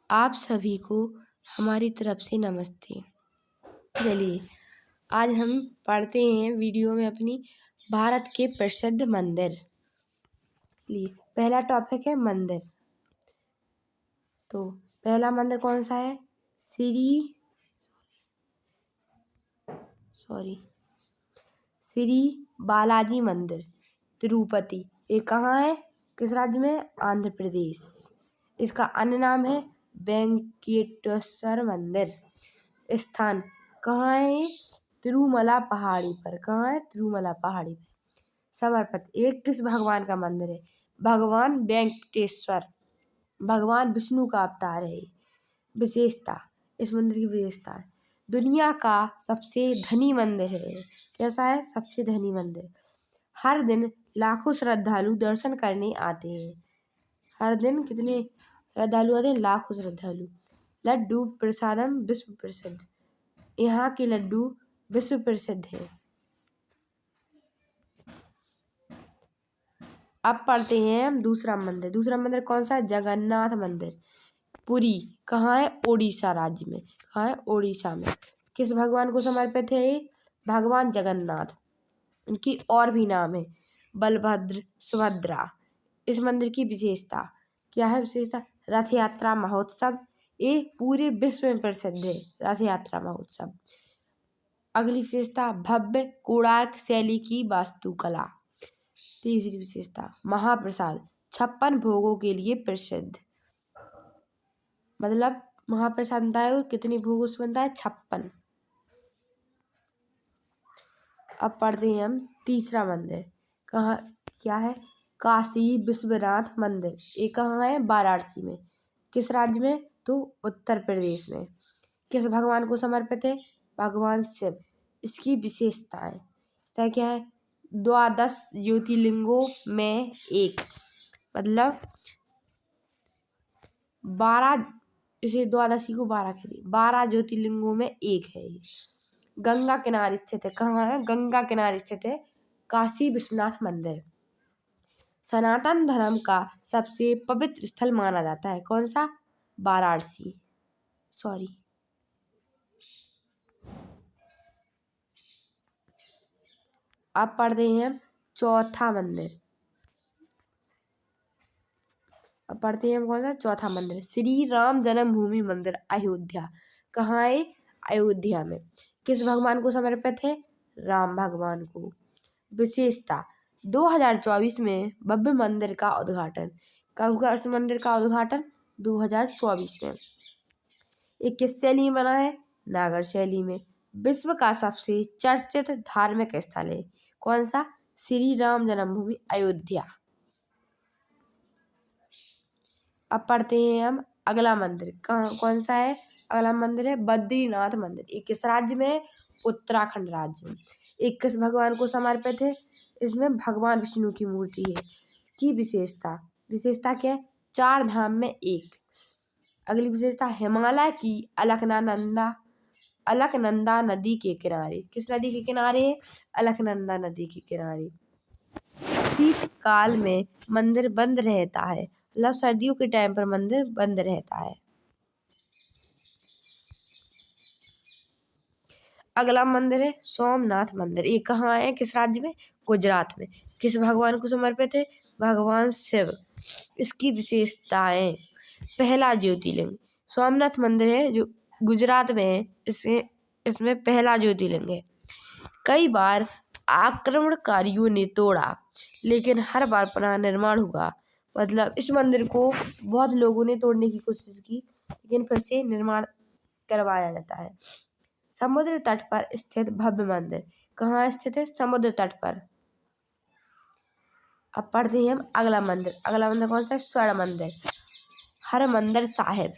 आप सभी को हमारी तरफ से नमस्ते। चलिए आज हम पढ़ते हैं वीडियो में अपनी भारत के प्रसिद्ध मंदिर। पहला टॉपिक है मंदिर। तो पहला मंदिर कौन सा है? श्री बालाजी मंदिर, तिरुपति। ये कहाँ है? किस राज्य में? आंध्र प्रदेश। इसका अन्य नाम है वेंकटेश्वर मंदिर। स्थान कहाँ है? तिरुमला पहाड़ी पर। कहाँ है? तिरुमला पहाड़ी पर। समर्पित एक किस भगवान का मंदिर है? भगवान वेंकटेश्वर, भगवान विष्णु का अवतार है। विशेषता, इस मंदिर की विशेषता है दुनिया का सबसे धनी मंदिर है। कैसा है? सबसे धनी मंदिर। हर दिन लाखों श्रद्धालु दर्शन करने आते हैं। हर दिन कितने श्रद्धालु आते हैं? लाखों श्रद्धालु। लड्डू प्रसादम विश्व प्रसिद्ध, यहाँ के लड्डू विश्व प्रसिद्ध है। अब पढ़ते हैं हम दूसरा मंदिर। दूसरा मंदिर कौन सा है? जगन्नाथ मंदिर, पुरी। कहाँ है? ओडिशा राज्य में। कहाँ है? ओडिशा में। किस भगवान को समर्पित है ये? भगवान जगन्नाथ। इनकी और भी नाम है बलभद्र, सुभद्रा। इस मंदिर की विशेषता क्या है? विशेषता रथ यात्रा महोत्सव। ये पूरे विश्व में प्रसिद्ध है रथ यात्रा महोत्सव। अगली विशेषता भव्य कोणार्क शैली की वास्तुकला। तीसरी विशेषता महाप्रसाद, 56 भोगों के लिए प्रसिद्ध। मतलब महाप्रसाद बनता है कितनी भोगों से बनता है? 56। अब पढ़ते हैं हम तीसरा मंदिर। कहाँ क्या है? काशी विश्वनाथ मंदिर। ये कहाँ है? वाराणसी में। किस राज्य में? तो उत्तर प्रदेश में। किस भगवान को समर्पित है? भगवान शिव। इसकी विशेषताएं क्या है? 12 ज्योतिर्लिंगों में एक, मतलब 12, इसे द्वादशी को 12 कह दिए। 12 ज्योतिर्लिंगों में एक है ये। गंगा किनारे स्थित है। कहाँ है? गंगा किनारे स्थित है काशी विश्वनाथ मंदिर। सनातन धर्म का सबसे पवित्र स्थल माना जाता है। कौन सा? वाराणसी। अब पढ़ते हैं चौथा मंदिर। अब पढ़ते हैं हम कौन सा? चौथा मंदिर श्री राम जन्मभूमि मंदिर, अयोध्या। कहाँ है? अयोध्या में। किस भगवान को समर्पित है? राम भगवान को। विशेषता 2024 में भव्य मंदिर का उद्घाटन। कब हुआ इस मंदिर का उद्घाटन? 2024 में। ये किस शैली में बना है? नागर शैली में। विश्व का सबसे चर्चित धार्मिक स्थल है। कौन सा? श्री राम जन्मभूमि, अयोध्या। अब पढ़ते हैं हम अगला मंदिर। कौन सा है? अगला मंदिर है बद्रीनाथ मंदिर। ये किस राज्य में है? उत्तराखंड राज्य में। ये किस भगवान को समर्पित है? इसमें भगवान विष्णु की मूर्ति है। की विशेषता क्या है? 4 धाम में एक। अगली विशेषता हिमालय की अलकनंदा नदी के किनारे। किस नदी के किनारे है? अलकनंदा नदी के किनारे। शीतकाल में मंदिर बंद रहता है, मतलब सर्दियों के टाइम पर मंदिर बंद रहता है। अगला मंदिर है सोमनाथ मंदिर। ये कहाँ है? किस राज्य में? गुजरात में। किस भगवान को समर्पित है? भगवान शिव। इसकी विशेषताएं पहला ज्योतिर्लिंग। सोमनाथ मंदिर है जो गुजरात में है, इसमें पहला ज्योतिर्लिंग है। कई बार आक्रमणकारियों ने तोड़ा, लेकिन हर बार पुनः निर्माण हुआ। मतलब इस मंदिर को बहुत लोगों ने तोड़ने की कोशिश की, लेकिन फिर से निर्माण करवाया जाता है। समुद्र तट पर स्थित भव्य मंदिर। कहाँ स्थित है? समुद्र तट पर। अब पढ़ते हैं हम अगला मंदिर। अगला मंदिर कौन सा है? स्वर्ण मंदिर, हरमंदिर साहिब,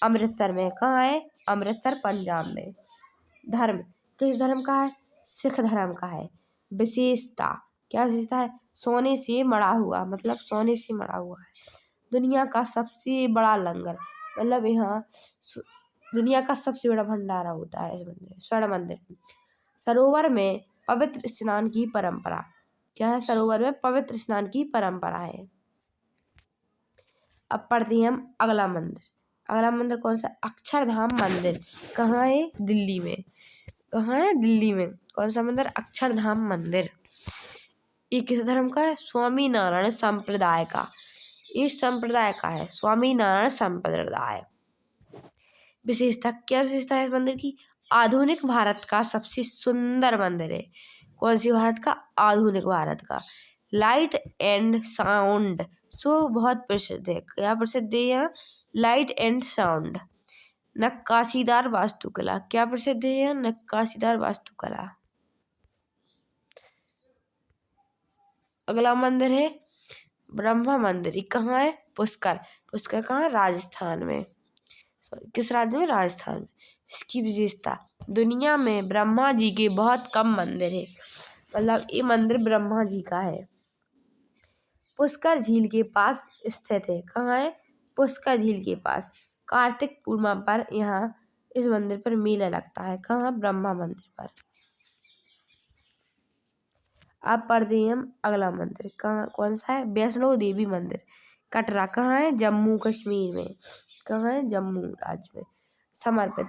अमृतसर में। कहाँ है? अमृतसर, पंजाब में। धर्म किस धर्म का है? सिख धर्म का है। विशेषता क्या विशेषता है? सोने से मढ़ा हुआ, मतलब सोने से मढ़ा हुआ है। दुनिया का सबसे बड़ा लंगर, मतलब यहाँ दुनिया का सबसे बड़ा भंडारा होता है इस मंदिर, स्वर्ण मंदिर में। सरोवर में पवित्र स्नान की परंपरा। क्या है? सरोवर में पवित्र स्नान की परंपरा है। अब पढ़ते हैं हम अगला मंदिर। अगला मंदिर कौन सा? अक्षरधाम मंदिर। कहाँ है? दिल्ली में। कहाँ है? दिल्ली में। कौन सा मंदिर? अक्षरधाम मंदिर। ये किस धर्म का है? स्वामी नारायण संप्रदाय का। इस संप्रदाय का है, स्वामी नारायण संप्रदाय। विशेषता, क्या विशेषता है इस मंदिर की? आधुनिक भारत का सबसे सुंदर मंदिर है। कौन सी भारत का? आधुनिक भारत का। लाइट एंड साउंड शो बहुत प्रसिद्ध है। क्या प्रसिद्ध है यहाँ? Light and sound. नक्काशीदार वास्तुकला। क्या प्रसिद्ध है यहाँ? नक्काशीदार वास्तुकला। अगला मंदिर है ब्रह्मा मंदिर। ये कहाँ है? पुष्कर। पुष्कर कहाँ है? राजस्थान में। किस राज्य में? राजस्थान में। इसकी विशेषता, दुनिया में ब्रह्मा जी के बहुत कम मंदिर है। मतलब ये मंदिर ब्रह्मा जी का है। पुष्कर झील के पास स्थित है। कहाँ है? पुष्कर झील के पास। कार्तिक पूर्णिमा पर यहाँ इस मंदिर पर मेला लगता है। कहाँ? ब्रह्मा मंदिर पर। अब पढ़ते हैं हम अगला मंदिर। कहाँ? कौन सा है? वैष्णो देवी मंदिर, कटरा। कहाँ है? जम्मू कश्मीर में। कहाँ है? जम्मू राज्य में। समर्पित,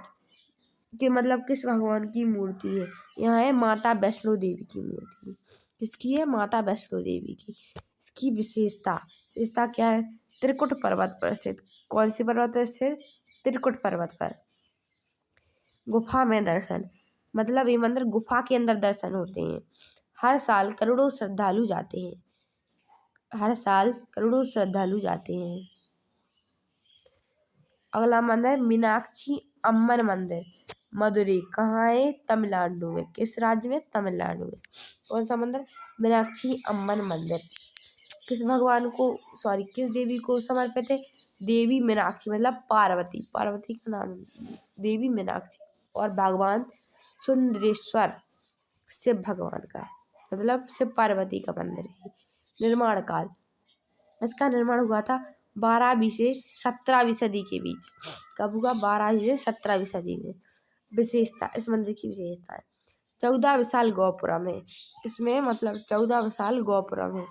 कि मतलब किस भगवान की मूर्ति है? यहाँ है माता वैष्णो देवी की मूर्ति। किसकी है? माता वैष्णो देवी की। इसकी विशेषता क्या है? त्रिकुट पर्वत पर स्थित। कौन सी पर्वत पर स्थित? त्रिकुट पर्वत पर। गुफा में दर्शन, मतलब ये मंदिर गुफा के अंदर दर्शन होते हैं। हर साल करोड़ों श्रद्धालु जाते हैं। हर साल करोड़ों श्रद्धालु जाते हैं। अगला मंदिर मीनाक्षी अम्मन मंदिर, मदुरई। कहाँ है? तमिलनाडु में। किस राज्य में? तमिलनाडु में। कौन सा मंदिर? मीनाक्षी अम्मन मंदिर। किस भगवान को, सॉरी किस देवी को समर्पित है? देवी मीनाक्षी, मतलब पार्वती। पार्वती का नाम देवी मीनाक्षी। और भगवान सुंदरेश्वर शिव भगवान का, मतलब शिव पार्वती का मंदिर है। निर्माण काल, इसका निर्माण हुआ था 12वीं से 17वीं सदी के बीच। कब हुआ? 12वीं से 17वीं सदी में। विशेषता, इस मंदिर की विशेषता है 14 विशाल गोपुरम है। इसमें मतलब 14 विशाल गोपुरम है।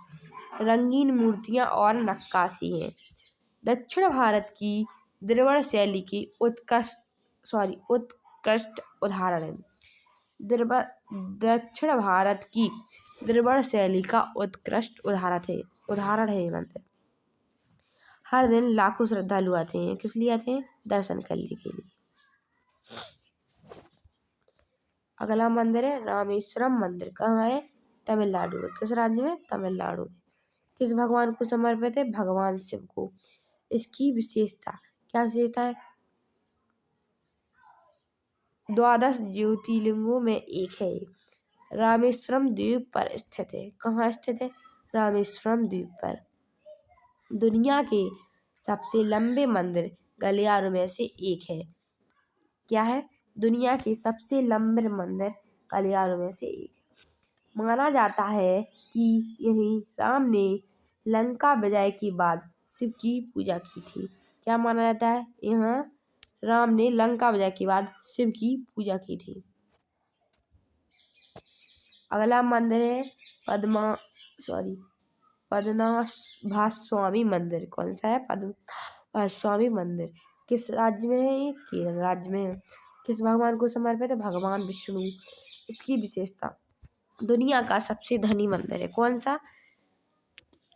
रंगीन मूर्तियां और नक्काशी है। दक्षिण भारत की द्रविड़ शैली की उत्कृष्ट उदाहरण है। दक्षिण भारत की द्रविड़ शैली का उत्कृष्ट उदाहरण है ये मंदिर। हर दिन लाखों श्रद्धालु आते हैं। किस लिए आते हैं? दर्शन करने के लिए। अगला मंदिर है रामेश्वरम मंदिर। कहाँ है? तमिलनाडु में। किस राज्य में? तमिलनाडु में। किस भगवान को समर्पित है? भगवान शिव को। इसकी विशेषता, क्या विशेषता है? 12 ज्योतिर्लिंगों में एक है। रामेश्वरम द्वीप पर स्थित है। कहाँ स्थित है? रामेश्वरम द्वीप पर। दुनिया के सबसे लंबे मंदिर गलियारों में से एक है। क्या है? दुनिया के सबसे लंबे मंदिर गलियारों में से एक है। माना जाता है कि यहीं राम ने लंका विजय के बाद शिव की पूजा की थी। क्या माना जाता है? यहाँ राम ने लंका विजय के बाद शिव की पूजा की थी। अगला मंदिर है पद्मनाभ स्वामी मंदिर। कौन सा है? पद्मनाभ स्वामी मंदिर। किस राज्य में है ये? केरल राज्य में है। किस भगवान को समर्पित है? भगवान विष्णु। इसकी विशेषता, दुनिया का सबसे धनी मंदिर है। कौन सा?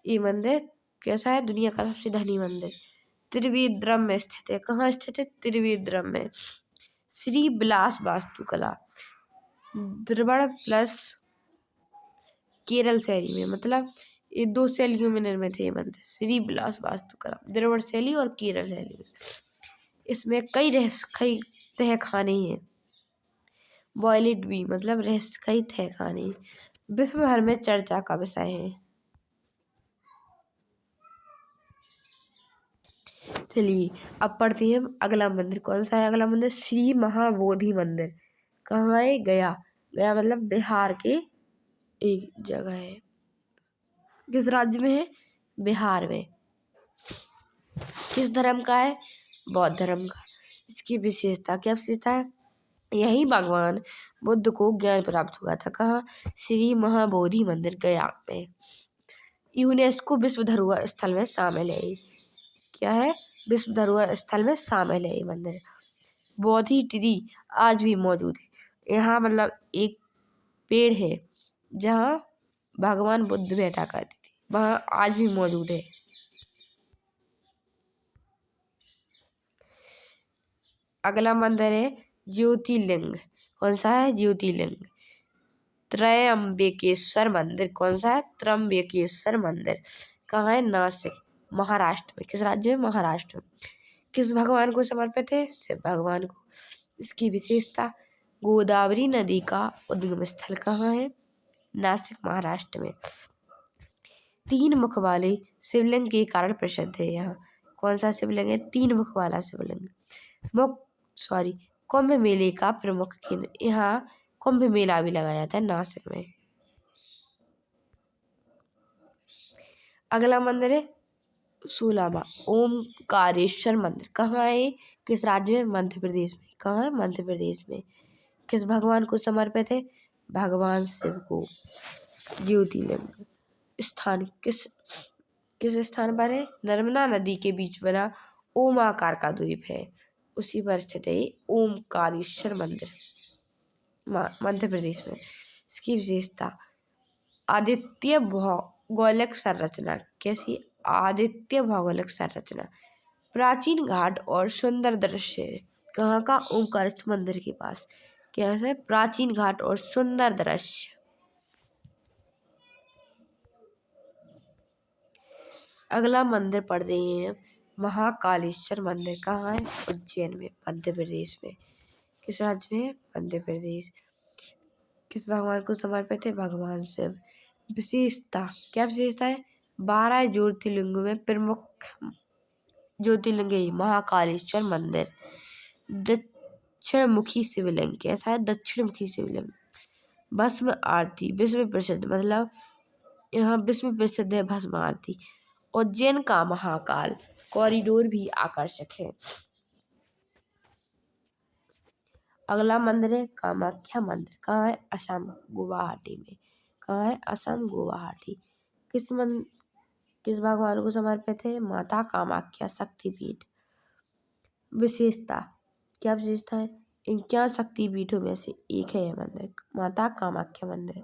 ये मंदिर कैसा है? दुनिया का सबसे धनी मंदिर त्रिवेंद्रम में स्थित है। कहाँ स्थित है? त्रिवेंद्रम में। श्री विलास वास्तुकला, द्रविड़ प्लस केरल शैली में, मतलब ये 2 शैलियों में निर्मित है ये मंदिर। श्री विलास वास्तुकला, द्रविड़ शैली और केरल शैली में। इसमें कई तहखाने हैं। वॉयलेट भी, मतलब कई तहखाने विश्व भर में चर्चा का विषय है। चलिए अब पढ़ते हैं अगला मंदिर। कौन सा है अगला मंदिर? श्री महाबोधि मंदिर। कहाँ है? गया। गया मतलब बिहार के एक जगह है। किस राज्य में है? बिहार में। किस धर्म का है? बौद्ध धर्म का। इसकी विशेषता, क्या विशेषता है? यही भगवान बुद्ध को ज्ञान प्राप्त हुआ था। कहाँ? श्री महाबोधि मंदिर गया में। यूनेस्को विश्व धरोहर स्थल में शामिल है। क्या है? विश्व धरोहर स्थल में शामिल है ये मंदिर। बोधि ट्री आज भी मौजूद है। यहाँ मतलब एक पेड़ है जहाँ भगवान बुद्ध बैठा करते थे, वहाँ आज भी मौजूद है। अगला मंदिर है ज्योतिर्लिंग। कौन सा है? ज्योतिर्लिंग। त्रयंबकेश्वर मंदिर। कौन सा है? त्रयंबकेश्वर मंदिर। कहाँ है? नासिक, महाराष्ट्र में। किस राज्य में? महाराष्ट्र में। किस भगवान को समर्पित है? शिव भगवान को। इसकी विशेषता, गोदावरी नदी का उद्गम स्थल कहाँ है? नासिक, महाराष्ट्र में। 3 मुख वाले शिवलिंग के कारण प्रसिद्ध है यहाँ। कौन सा शिवलिंग है? 3 मुख वाला शिवलिंग। कुंभ मेले का प्रमुख केंद्र। यहाँ कुंभ मेला भी लगाया जाता है नासिक में। अगला मंदिर है 16वां ओमकारेश्वर मंदिर। कहाँ है? किस राज्य में? मध्य प्रदेश में। कहाँ है? मध्य प्रदेश में। किस भगवान को समर्पित है? भगवान शिव को। ज्योतिर्लिंग स्थान किस स्थान पर है? नर्मदा नदी के बीच बना ओमाकार का द्वीप है, उसी पर स्थित है ओमकारेश्वर मंदिर, मध्य प्रदेश में। इसकी विशेषता, आदित्य भौगोलिक संरचना। कैसी? आदित्य भौगोलिक संरचना, प्राचीन घाट और सुंदर दृश्य है। कहाँ का? ओमकारेश्वर मंदिर के पास। कैसे? प्राचीन घाट और सुंदर दृश्य। अगला मंदिर पढ़ रहे हैं महाकालेश्वर मंदिर। कहाँ है? उज्जैन में, मध्य प्रदेश में। किस राज्य में? मध्य प्रदेश। किस भगवान को समर्पित है? भगवान शिव। विशेषता, क्या विशेषता है? 12 ज्योतिर्लिंगों में प्रमुख ज्योतिर्लिंग है महाकालेश्वर मंदिर। दक्षिण मुखी शिवलिंग। कैसा है? दक्षिण मुखी शिवलिंग। भस्म आरती विश्व प्रसिद्ध, मतलब यहाँ विश्व प्रसिद्ध है भस्म आरती। उज्जैन का महाकाल कॉरिडोर भी आकर्षक है। अगला मंदिर है कामाख्या मंदिर। कहाँ है? असम, गुवाहाटी में। कहाँ है? असम, गुवाहाटी। किस भगवान को समर्पित है? माता कामाख्या शक्तिपीठ। विशेषता, क्या विशेषता है? इन क्या शक्तिपीठों में से एक है यह मंदिर, माता कामाख्या मंदिर।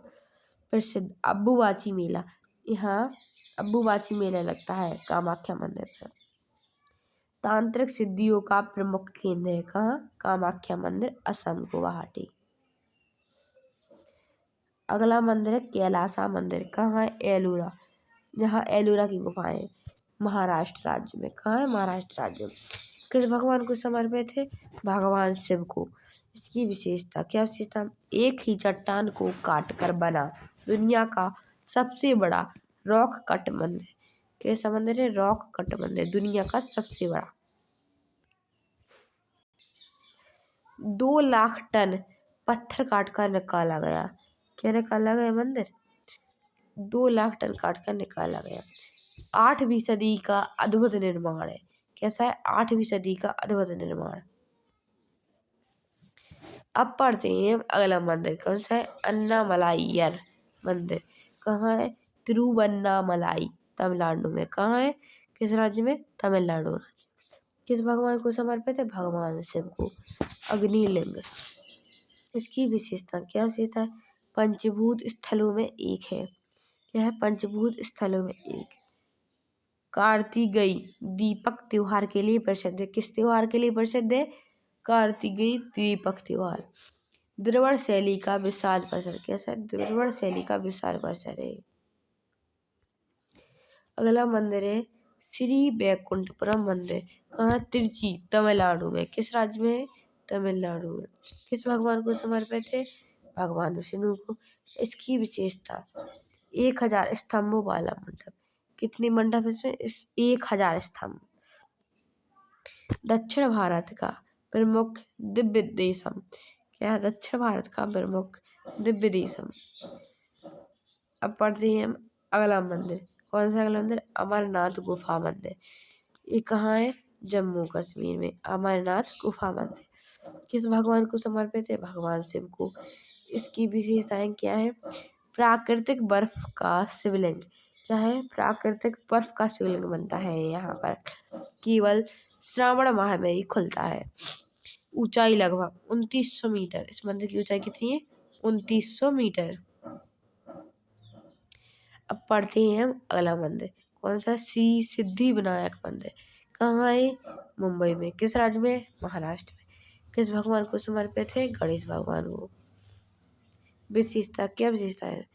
प्रसिद्ध अम्बुबाची मेला। यहाँ अम्बुबाची मेला लगता है कामाख्या मंदिर पर। तांत्रिक सिद्धियों का प्रमुख केंद्र है। कहाँ? कामाख्या मंदिर, असम, गुवाहाटी। अगला मंदिर है कैलासा मंदिर। कहाँ है? एलोरा, जहाँ एलोरा की गुफाएं, महाराष्ट्र राज्य में। कहाँ है? महाराष्ट्र राज्य में। किस भगवान को समर्पित है? भगवान शिव को। इसकी विशेषता, क्या विशेषता? एक ही चट्टान को काट कर बना दुनिया का सबसे बड़ा रॉक कट मंदिर। कैसा मंदिर है? रॉक कट मंदिर, दुनिया का सबसे बड़ा। 2 लाख टन पत्थर काट कर निकाला गया। क्या निकाला गया? मंदिर 2 लाख टन काट कर निकाला गया। 8वीं सदी का अद्भुत निर्माण है। कैसा है? 8वीं सदी का अद्भुत निर्माण। अब पढ़ते हैं अगला मंदिर। कौन सा है? अन्नामलाइयर मंदिर। कहाँ है? तिरुवन्नामलाई, तमिलनाडु में। कहाँ है? किस राज्य में? तमिलनाडु राज्य। किस भगवान को समर्पित है? भगवान शिव को। अग्निलिंग, इसकी विशेषता, क्या विशेषता है? पंचभूत स्थलों में एक है। क्या है? पंचभूत स्थलों में एक। कार्तिकेय दीपक त्योहार के लिए प्रसिद्ध है। किस त्योहार के लिए प्रसिद्ध है? कार्तिकेय दीपक त्योहार। द्रविड़ शैली का विशाल परिसर। कैसा? द्रविड़ शैली का विशाल परिसर है। अगला मंदिर है श्री वैकुंठपुरम मंदिर। कहाँ? तिरुचि, तमिलनाडु में। किस राज्य में है? तमिलनाडु में। किस भगवान को समर्पित है? भगवान विष्णु को। इसकी विशेषता, 1000 स्तंभों वाला मंडप। कितने मंडप इसमें? 1000 स्तंभ। दक्षिण भारत का प्रमुख दिव्य देशम। क्या है? दक्षिण भारत का प्रमुख दिव्य देशम। अब पढ़ते हैं हम अगला मंदिर। कौन सा अगला मंदिर? अमरनाथ गुफा मंदिर। ये कहाँ है? जम्मू कश्मीर में, अमरनाथ गुफा मंदिर। किस भगवान को समर्पित है? भगवान शिव को। इसकी विशेषताएं क्या है? प्राकृतिक बर्फ का शिवलिंग। क्या है? प्राकृतिक बर्फ का शिवलिंग बनता है यहाँ पर। केवल श्रावण माह में ही खुलता है। ऊंचाई लगभग 2900 मीटर। इस मंदिर की ऊंचाई कितनी है? 2900 मीटर। अब पढ़ते हैं हम अगला मंदिर। कौन सा? श्री सिद्धि विनायक मंदिर। कहाँ है? मुंबई में। किस राज्य में? महाराष्ट्र में। किस भगवान को समर्पित है? गणेश भगवान को। विशेषता, क्या विशेषता है?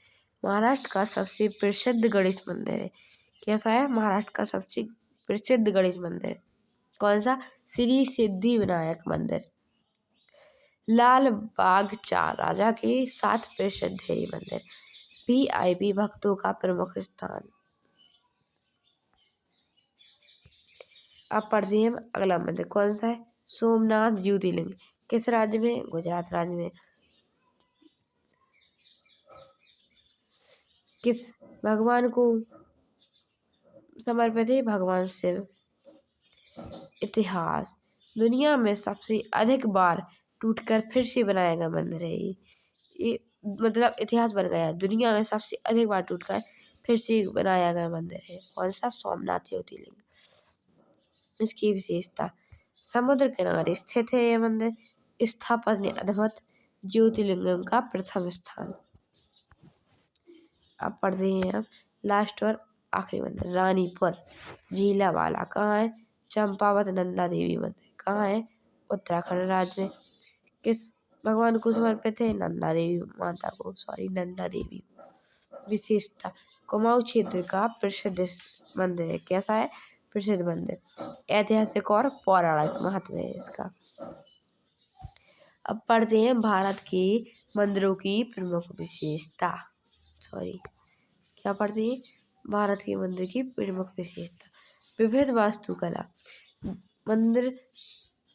महाराष्ट्र का सबसे प्रसिद्ध गणेश मंदिर है। कैसा है? महाराष्ट्र का सबसे प्रसिद्ध गणेश मंदिर। कौन सा? श्री सिद्धि विनायक मंदिर। लाल बाग चार राजा के साथ प्रसिद्ध है ये मंदिर। VIP भक्तों का प्रमुख स्थान। अब पढ़ते हैं हम अगला मंदिर। कौन सा है? सोमनाथ ज्योतिर्लिंग। किस राज्य में? गुजरात राज्य में। किस भगवान को समर्पित है? भगवान शिव। इतिहास, दुनिया में सबसे अधिक बार टूटकर फिर से बनाया गया मंदिर है ये मतलब इतिहास बन गया है। दुनिया में सबसे अधिक बार टूटकर फिर से बनाया गया मंदिर है। कौन सा? सोमनाथ ज्योतिर्लिंग। इसकी विशेषता, समुद्र किनारे स्थित है यह मंदिर। स्थापत्य अद्भुत, ज्योतिर्लिंगम का प्रथम स्थान। अब पढ़ते हैं हम लास्ट और आखिरी मंदिर। रानीपुर झीलावाला। कहाँ है? चंपावत नंदा देवी मंदिर। कहाँ है? उत्तराखंड राज्य में। किस भगवान को समर्पित है? नंदा देवी माता को, नंदा देवी। विशेषता, कुमाऊं क्षेत्र का प्रसिद्ध मंदिर है। कैसा है? प्रसिद्ध मंदिर। ऐतिहासिक और पौराणिक महत्व है इसका। अब पढ़ते हैं भारत के मंदिरों की प्रमुख विशेषता। क्या पढ़ते हैं? भारत के मंदिर की प्रमुख विशेषता। विविध वास्तुकला। मंदिर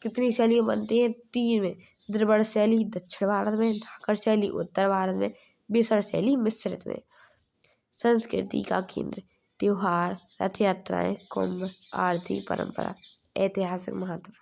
कितनी शैलियों बनते हैं? 3 में। द्रविड़ शैली दक्षिण भारत में, ढाकर शैली उत्तर भारत में, बेसर शैली मिश्रित में। संस्कृति का केंद्र, त्योहार, रथ यात्राएं, कुंभ, आरती, परंपरा। ऐतिहासिक महत्व।